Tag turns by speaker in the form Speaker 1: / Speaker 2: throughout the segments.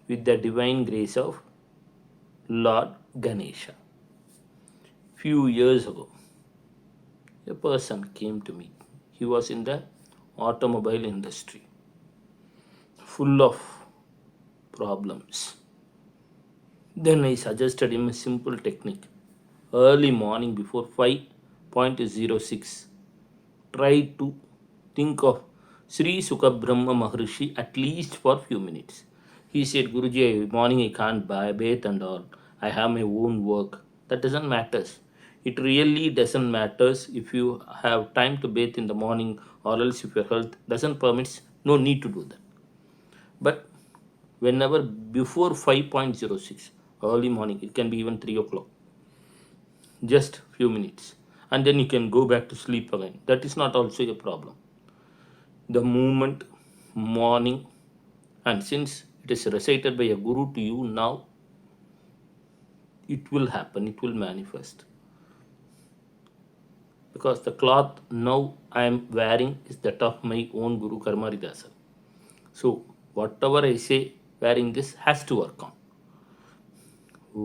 Speaker 1: with the divine grace of Lord Ganesha. Few years ago, a person came to me. He was in the automobile industry, full of problems. Then I suggested him a simple technique. Early morning before 5:06, try to think of Sri Suka Brahma Maharishi at least for few minutes. He said, Guruji, morning I can't bathe and all. I have my own work. That doesn't matter. It really doesn't matter if you have time to bathe in the morning or else if your health doesn't permit, no need to do that. But whenever before 5:06, early morning, it can be even 3 o'clock, just few minutes, and then you can go back to sleep again. That is not also a problem. The moment morning, and since it is recited by a guru to you now, it will happen, it will manifest. Because the cloth now I am wearing is that of my own Guru Karmaridasa. So whatever I say wearing this has to work on. Om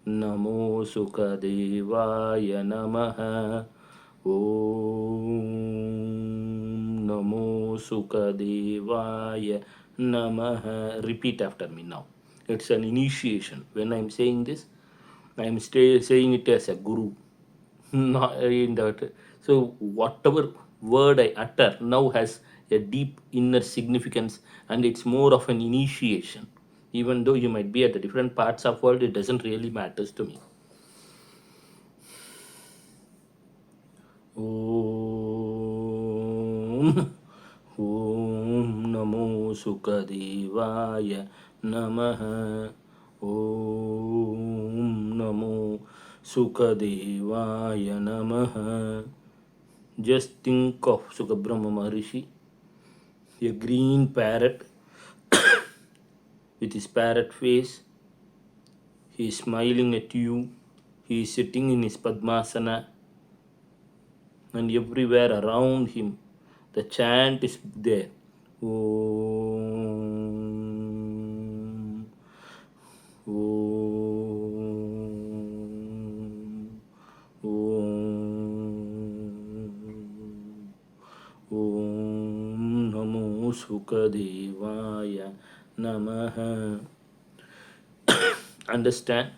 Speaker 1: Namo Sukadevaya Namaha. Om Namo Sukadevaya Namaha. Repeat after me now. It's an initiation. When I'm saying this, I'm saying it as a guru. Not in that. So whatever word I utter now has a deep inner significance, and it's more of an initiation. Even though you might be at the different parts of world, it doesn't really matters to me. Om Om Namo Sukadevaya Namaha. Om Namo Sukadevaya Namaha. Just think of Sukabrahma Maharishi, a green parrot with his parrot face. He is smiling at you. He is sitting in his Padmasana, and everywhere around him the chant is there. Om, Om, Om, Om Namo Sukadevaya Namaha. Understand?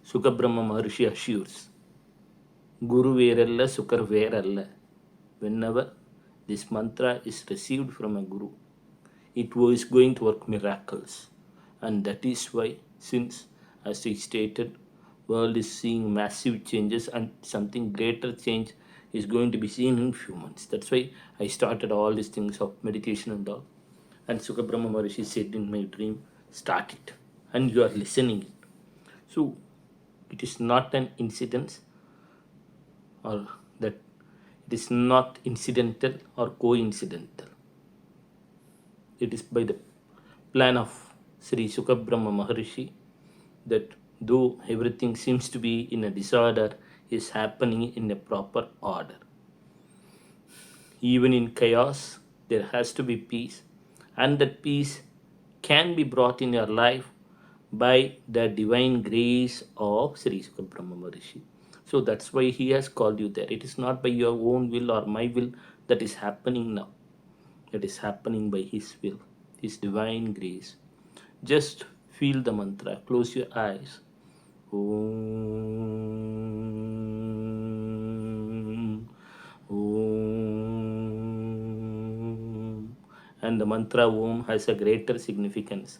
Speaker 1: Sukabrahma Maharishi assures, Guru Veralla, Sukar Veralla. Whenever this mantra is received from a Guru, it was going to work miracles. And that is why, since, as I stated, world is seeing massive changes and something greater change is going to be seen in few months. That's why I started all these things of meditation and all. And Sukabrahma Maharishi said in my dream, start it. And you are listening it. So it is not an incident, or that it is not incidental or coincidental. It is by the plan of Sri Suka Brahma Maharishi that though everything seems to be in a disorder, is happening in a proper order. Even in chaos, there has to be peace, and that peace can be brought in your life by the divine grace of Sri Suka Brahma Maharishi. So that's why he has called you there. It is not by your own will or my will that is happening now. It is happening by his will, his divine grace. Just feel the mantra. Close your eyes. Om, Om. And the mantra Om has a greater significance.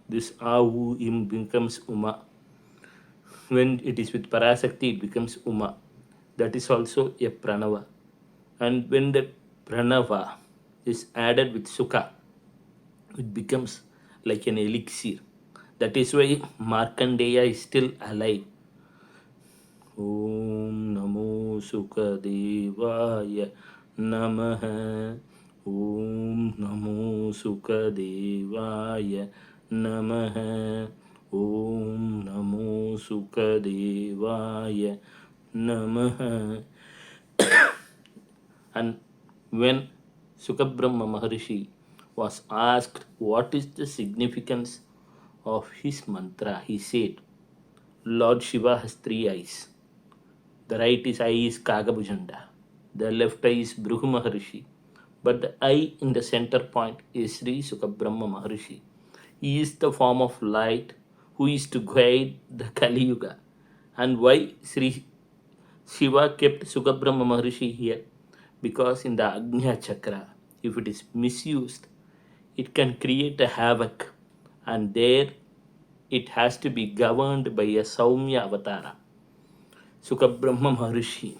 Speaker 1: This Ahu Im becomes Uma. When it is with Parasakti, it becomes Uma. That is also a Pranava. And when the Pranava is added with Sukha, it becomes like an elixir. That is why Markandeya is still alive. Om Namo Sukadevaya Namaha. Om Namo Sukadevaya Namaha. Om Namo Sukadevaya Namaha. And when Sukabrahma Maharishi was asked what is the significance of his mantra, he said, Lord Shiva has three eyes. The right eye is Kagabhujanda, the left eye is Bhrigu Maharishi, but the eye in the center point is Sri Suka Brahma Maharishi. He is the form of light who is to guide the Kali Yuga. And why Sri Shiva kept Suka Brahma Maharishi here? Because in the Agnya Chakra, if it is misused, it can create a havoc, and there it has to be governed by a Saumya Avatara. Sukabrahma Maharishi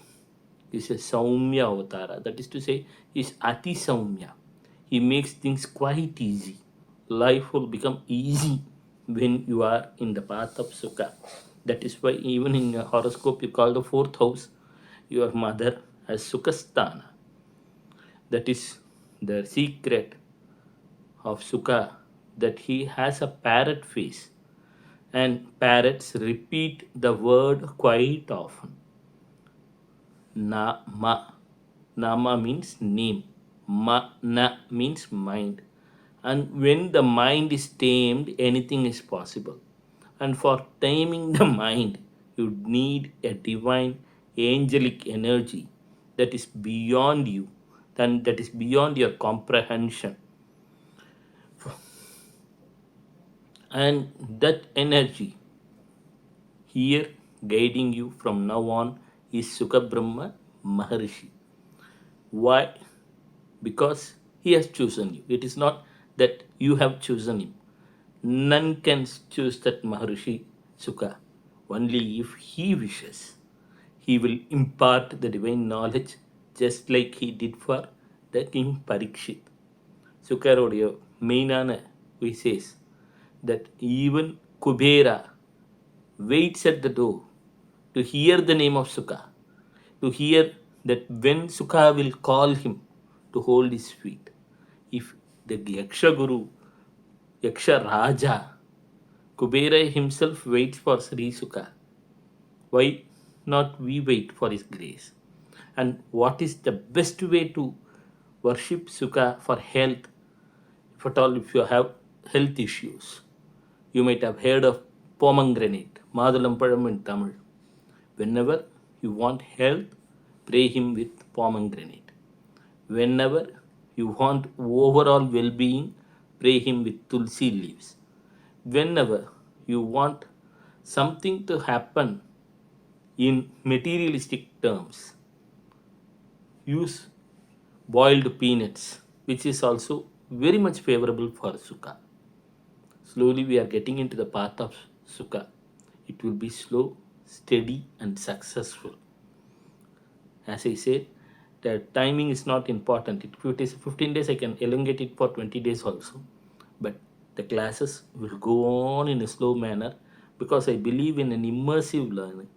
Speaker 1: is a Saumya Avatara. That is to say, is Ati Saumya. He makes things quite easy. Life will become easy when you are in the path of Sukha. That is why even in your horoscope you call the fourth house your mother as Sukhasthana. That is the secret of Sukha, that he has a parrot face, and parrots repeat the word quite often. Nama. Nama means name. Na means mind. And when the mind is tamed, anything is possible. And for taming the mind, you need a divine angelic energy that is beyond you, that is beyond your comprehension. And that energy here guiding you from now on is Sukabrahma Maharishi. Why? Because he has chosen you. It is not that you have chosen him. None can choose that Maharishi Suka. Only if he wishes, he will impart the divine knowledge just like he did for the king Parikshit. Sukaroடைய மெயினான we says that even Kubera waits at the door to hear the name of Sukha, to hear that when Sukha will call him to hold his feet. If the Yaksha Guru, Yaksha Raja, Kubera himself waits for Sri Sukha, why not we wait for his grace? And what is the best way to worship Sukha for health? If at all, if you have health issues, you might have heard of pomegranate, Madalamparam in Tamil. Whenever you want health, pray him with pomegranate. Whenever you want overall well being, pray him with tulsi leaves. Whenever you want something to happen in materialistic terms, use boiled peanuts, which is also very much favorable for Sukha. Slowly we are getting into the path of Sukha. It will be slow, steady, and successful. As I said, the timing is not important. If it is 15 days, I can elongate it for 20 days also. But the classes will go on in a slow manner because I believe in an immersive learning.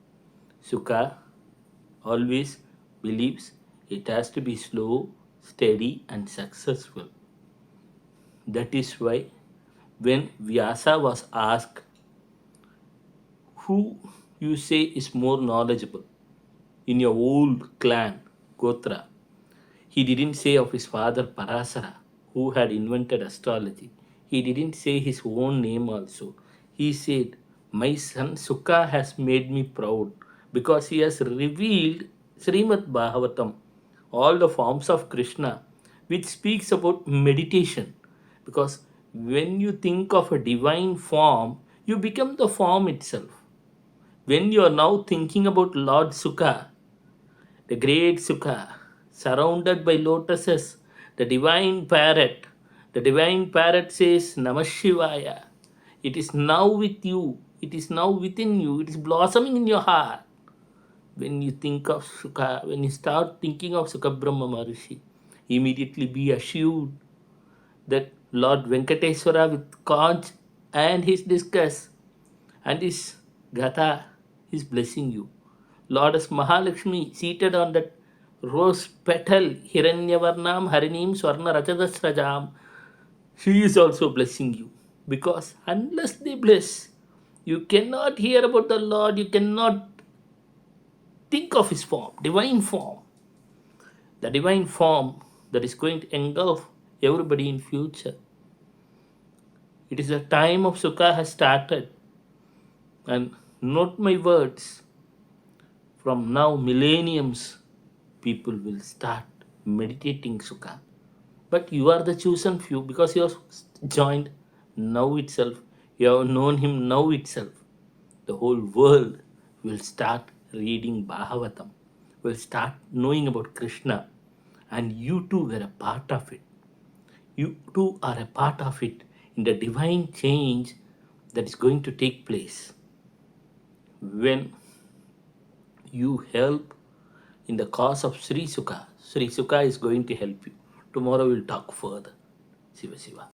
Speaker 1: Sukha always believes it has to be slow, steady, and successful. That is why when Vyasa was asked who you say is more knowledgeable in your old clan, Gotra, he didn't say of his father Parasara, who had invented astrology. He didn't say his own name also. He said, my son Sukha has made me proud because he has revealed Srimad Bhagavatam, all the forms of Krishna, which speaks about meditation. Because when you think of a divine form, you become the form itself. When you are now thinking about Lord Sukha, the great Sukha, surrounded by lotuses, the divine parrot says, Namah Shivaya. It is now with you, it is now within you, it is blossoming in your heart. When you think of Sukha, when you start thinking of Sukha Brahma Maharishi, immediately be assured that Lord Venkateswara with conch and his discus and his gata is blessing you. Lordess Mahalakshmi seated on that rose petal, Hiranyavarnam Harinim Swarna Rajadasrajam, she is also blessing you. Because unless they bless, you cannot hear about the Lord, you cannot think of his form, divine form. The divine form that is going to engulf everybody in future. It is the time of Sukha has started. And note my words, from now millenniums, people will start meditating Sukha. But you are the chosen few because you are joined now itself. You have known him now itself. The whole world will start reading Bhagavatam, will start knowing about Krishna, and you too were a part of it. You too are a part of it in the divine change that is going to take place when you help in the cause of Sri Suka. Sri Suka is going to help you. Tomorrow we'll talk further. Shiva Shiva.